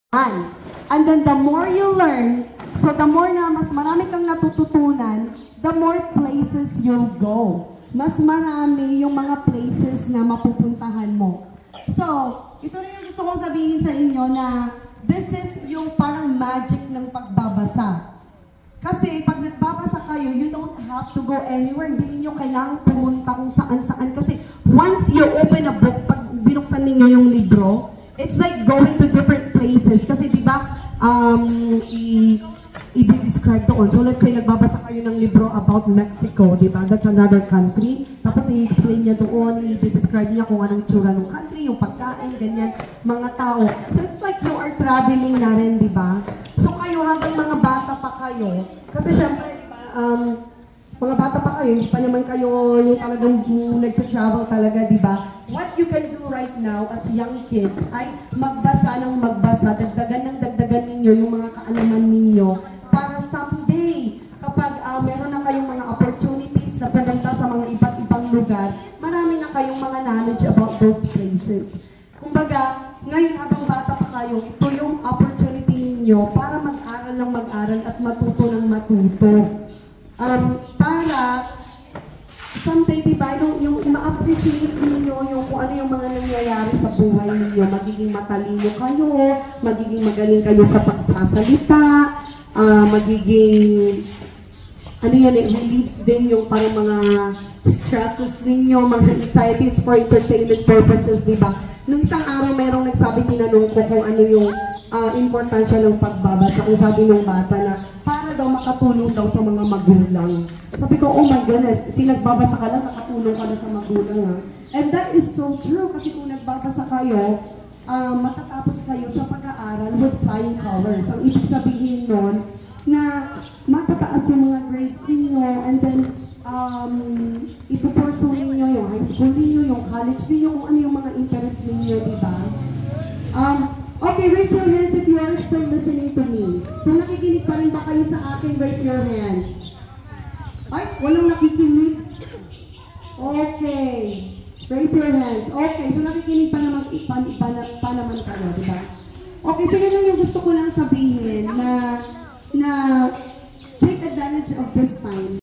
And then the more you learn, so the more na mas marami kang natututunan, the more places you'll go. Mas marami yung mga places na mapupuntahan mo. So, ito rin yung gusto kong sabihin sa inyo na this is yung parang magic ng pagbabasa. Kasi pag nagbabasa kayo, you don't have to go anywhere. Hindi ninyo kailangang pumunta kung saan-saan. Kasi once you open a book, pag binuksan ninyo yung libro, it's like going to different places. Kasi di ba, i-describe doon. So let's say nagbabasa kayo ng libro about Mexico, di ba? That's another country. Tapos i-explain niya doon, i-describe niya kung anong tsura ng country, yung pagkain, ganyan, mga tao. So it's like you are traveling na rin, di ba? So kayo habang mga bata pa kayo, kasi syempre, mga bata pa kayo, hindi pa naman kayo yung talagang nag-travel talaga, di ba? What you can do right now as young kids ay magbasa ng magbasa, dagdagan ninyo yung mga kaalaman ninyo para someday, kapag meron na kayong mga opportunities na pumunta sa mga iba't ibang lugar, marami na kayong mga knowledge about those places. Kumbaga, ngayon habang bata pa kayo, ito yung opportunity ninyo para mag-aral ng mag-aral at matuto ng matuto. Para someday, diba, yung ma-appreciate ninyo yung kung ano yung mga nangyayari sa buhay ninyo, magiging matalino kayo, magiging magaling kayo sa pagsasalita, magiging, ano yan, it relieves din yung parang mga stresses ninyo, mga anxieties for entertainment purposes, diba? Nung isang araw, merong nagsabi, tinanong ko kung ano yung importansya ng pagbabasa. Kung sabi ng bata na, para daw makatulong daw sa mga magulang. Sabi ko, oh my goodness, nagbabasa ka lang, nakatulong ka na sa magulang, ha? And that is so true, kasi kung nagbabasa kayo, matatapos kayo sa pag-aaral with flying colors. Ang ibig sabihin nun, na matataas yung mga grades ninyo, and then, ipupursue ninyo yung high school ninyo, yung college ninyo, kung ano yung mga interest ninyo, diba? Okay, raise your hands if you are still listening to me. Kung nakikinig pa rin ba kayo sa akin, raise your hands. Ay, walang nakikinig? Okay. Raise your hands. Okay, so nakikinig pa naman, pa naman kayo, diba? Okay, so yun lang yung gusto ko lang sabihin na take advantage of this time.